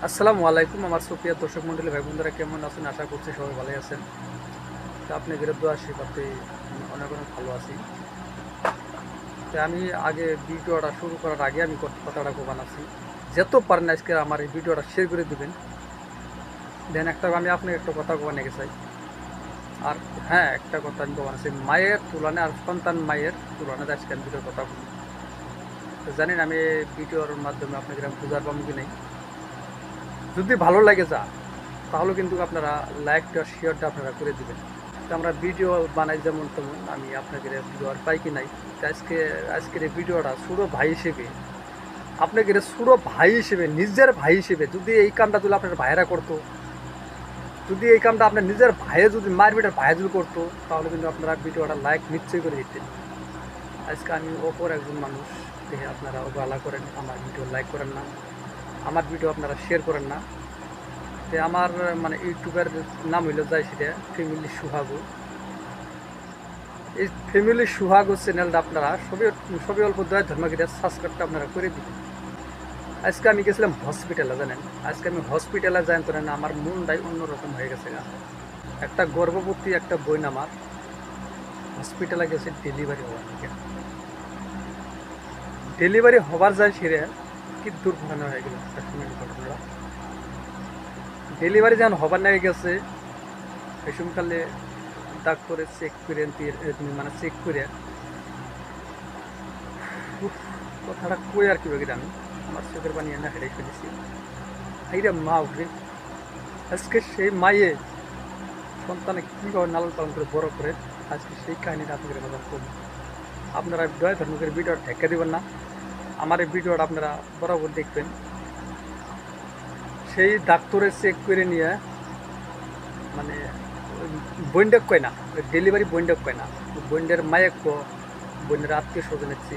আসসালামু আলাইকুম আমার সুপ্রিয় দর্শক মন্ডলী ভাই বন্ধুরা কেমন আছেন? আশা করছি সবাই ভালোই আছেন। তো আপনাদের দোয়া আশীর্বাদে আমি অনেক অনেক ভালো আছি। তো আমি আগে ভিডিওটা শুরু করার আগে আমি কথাটা বানাচ্ছি, যত পারেন আজকে আমার এই ভিডিওটা শেয়ার করে দিবেন। দেন আমি আপনাকে একটা কথা বানিয়ে চাই। আর হ্যাঁ, একটা কথা আমি বানাচ্ছি, মায়ের তুলনায় আর সন্তান মায়ের তুলনায় আজকে আমি ভিডিওর কথা বলি। তো জানেন আমি ভিডিওর মাধ্যমে আপনাদের আমি বুঝার পাবো কি নেই। যদি ভালো লাগে যা তাহলে কিন্তু আপনারা লাইকটা শেয়ারটা আপনারা করে দিবেন। তো আমরা ভিডিও বানাই যেমন তেমন, আমি আপনাদের ভিডিও আর পাই কি নাই। আজকের এই ভিডিওটা ছোটো ভাই হিসেবে, আপনাদের ছোটো ভাই হিসেবে, নিজের ভাই হিসেবে যদি এই কামটা যদি আপনার ভাইয়েরা করতো, যদি এই কামটা আপনার নিজের ভাইয়ে যদি মায়ের বেটার ভাইয়ে যদি করতো, তাহলে কিন্তু আপনারা ভিডিওটা লাইক নিশ্চয়ই করে দিতেন। আজকে আমি অপর একজন মানুষ দেখে আপনারা অবহেলা করেন, আমার ভিডিও লাইক করেন না, আমার ভিডিও আপনারা শেয়ার করেন না। তো আমার মানে ইউটিউবের নাম হইলো যায় সেটা ফ্যামিলি সুহাগু। এই ফ্যামিলি সুহাগু চ্যানেলটা আপনারা সবই অল্প দয়া ধর্মগীরা সাবস্ক্রাইবটা আপনারা করে দিবেন। আজকে আমি গেছিলাম হসপিটালে, জানেন আজকে আমি হসপিটালে যাই তো না, আমার মনটাই অন্যরকম হয়ে গেছে গা। একটা গর্ভবতী একটা বোন আমার হসপিটালে গেছে ডেলিভারি হওয়ার থেকে। ডেলিভারি হবার যায় সেরে কি দুর্ঘটনা হয়ে গেল, একটা ফ্যামিলি ঘটনা। ডেলিভারি যখন হবার নিয়ে গেছে এই সময়কালে ডাক্তারে চেক করে মানে চেক করে কথাটা কই আর কি বাকি আমি আমার চোখের পানি এনে হেঁটে ফেলেছি। এইটা মা উঠে আজকে সেই মায়ে সন্তানে কীভাবে লালন পালন করে বড় করে, আজকে সেই কাহিনিটা আপনাদের মাঝে করব। আপনারা দয়া ধর্মকের ভিডিওটা ঠেকা দেবেন না, আমার এই ভিডিওটা আপনারা বরাবর দেখবেন। সেই ডাক্তারে চেক করে নিয়ে মানে বইন্ডক কয় না, ডেলিভারি বইন্ডক কয় না, বইন্ডের মায়ের বইনের আত্মীয় স্বজন এসছি,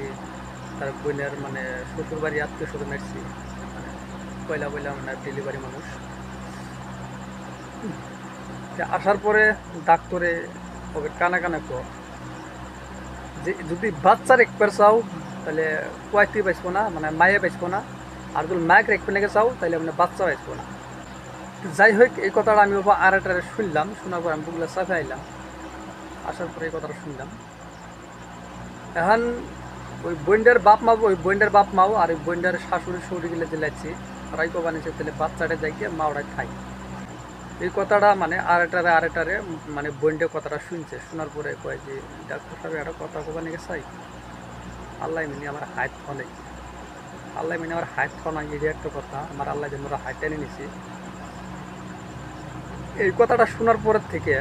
তার বইনের মানে শ্বশুর বাড়ি আত্মীয় স্বজন এসছি, মানে পয়লা মানে ডেলিভারি মানুষ আসার পরে ডাক্তারে ওকে কানা কানা যে যদি বাচ্চার একবার চাও তাহলে কোয়াইতে বাঁচবো না, মানে মায়ে বাঁচবো না। আর যদি মায়ের একবার নাকি চাও তাহলে মানে বাচ্চা বাঁচবো না। যাই হোক এই কথাটা আমি আর একটা শুনলাম, শোনার পর আমি বুকলা চাপে আইলাম। আসার পরে এই কথাটা শুনলাম। এখন ওই বইন্ডার বাপ মাও আর ওই বইন্ডার শাশুড়ি শরীর গেলে যে লাগছে তারাই কো বানিয়েছে, তাহলে বাচ্চাটা যাই গিয়ে মা ওরাই খাই। এই কথাটা মানে আরেকটারে মানে বইন্ডের কথাটা শুনছে, শোনার পরে কয় যে ডাক্তার সাহেব একটা কথা কবা নাকি চাই, আল্লাহ মিনি আমার হাইট ফনে, আল্লাহ মিনি আমার হাইট ফনা, এই একটা কথা আমার আল্লাহ যেন ওরা হাইট টেনে নিছে। এই কথাটা শোনার পরের থেকে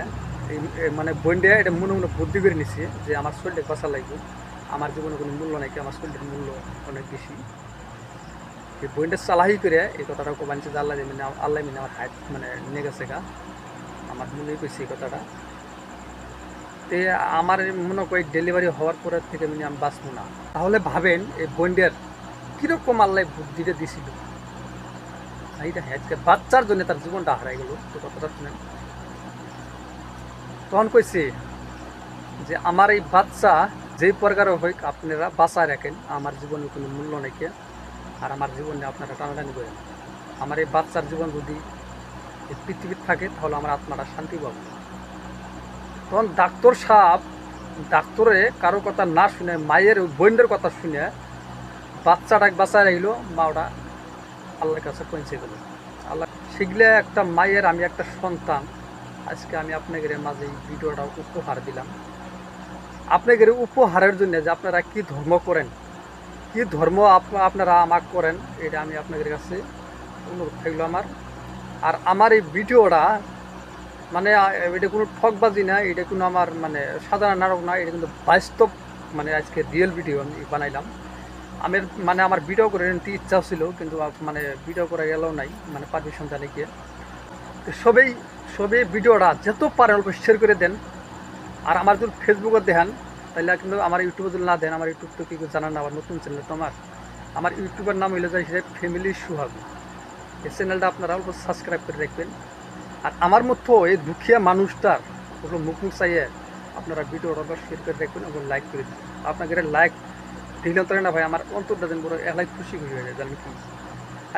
এই মানে বইন্ডে এটা মনে মনে বুদ্ধি করে নিছে যে আমার শরীরটা বাঁচা লাগবে, আমার জীবনে কোনো মূল্য নাকি, আমার শরীরের মূল্য অনেক বেশি। এই বইন্ডে চালাহি করে এই কথাটা বানিয়েছে যে আল্লাহ মিনি আমার হাইট মানে নিয়ে গেছে গা, আমার মনেই কইছে এই কথাটা। তে আমার মনে করি ডেলিভারি হওয়ার পরের থেকে আমি বাঁচবো না। তাহলে ভাবেন এই বন্ডের কীরকম আল্লাহ বুদ্ধিটা দিছিল, এইটা আজকে বাচ্চার জন্য তার জীবনটা হারাই গেল। তো কথাটা শুনেন, তখন কইছে যে আমার এই বাচ্চা যেই প্রকার হোক আপনারা বাঁচায় রাখেন, আমার জীবনে কোনো মূল্য নেই, আর আমার জীবনে আপনারা টানাটানি করেন। আমার এই বাচ্চার জীবন যদি এই পৃথিবীতে থাকে তাহলে আমার আত্মাটা শান্তি পাবো। তখন ডাক্তারে কারো কথা না শুনে মায়ের বোনের কথা শুনে বাচ্চাটাকে বাঁচায় রাখলো, মা ওটা আল্লাহর কাছে পৌঁছে গেল। আল্লাহ শিখলে একটা মায়ের আমি একটা সন্তান, আজকে আমি আপনাদের মাঝে এই ভিডিওটা উপহার দিলাম। আপনাদের উপহারের জন্য যে আপনারা কি ধর্ম করেন, কি ধর্ম আপনারা আমাকে করেন, এটা আমি আপনাদের কাছে অনুরোধ থাকলো আমার। আর আমার এই ভিডিওটা মানে এটা কোনো ঠকবাজি না, এটা কোনো আমার মানে সাধারণ নাটক না, এটা কিন্তু বাস্তব মানে আজকে রিয়েল ভিডিও আমি বানাইলাম। আমি মানে আমার ভিডিও করে নিতে ইচ্ছা ছিল, কিন্তু মানে ভিডিও করা গেলেও নাই, মানে পারমিশন জানে গিয়ে। তো সবেই ভিডিওটা যত পারেন অল্প শেয়ার করে দেন। আর আমার যদি ফেসবুকে দেখান তাহলে কিন্তু আমার ইউটিউবে যদি না দেন, আমার ইউটিউব তো কি জানান না, আমার নতুন চ্যানেল তো আমার ইউটিউবের নাম হইলে যায় সেটা ফ্যামিলি সুহাগু। এই চ্যানেলটা আপনারা অল্প সাবস্ক্রাইব করে রাখবেন। আর আমার মতো এই দুঃখিয়া মানুষটার ওগুলো মুখ চাইয়ে আপনারা ভিডিওটা শেয়ার করে রাখবেন এবং লাইক করে দিন। আপনাদের লাইক দিলেন তো না ভাই, আমার অন্তরটা যেন বড় এলাই খুশি হয়ে যায়, জানেন কি।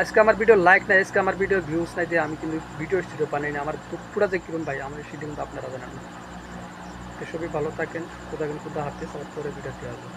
আজকে আমার ভিডিও লাইক নাই, আজকে আমার ভিডিও ভিউজ নাই, যে আমি কিন্তু ভিডিও স্টুডিও বানাই না। আমার দুঃখটা যে কিরকম ভাই, আমার সেটা কিন্তু আপনারা জানেন না। তো সবই ভালো থাকেন, খুদা হাফেজ, আবার পরে ভিডিও দেওয়া হবে।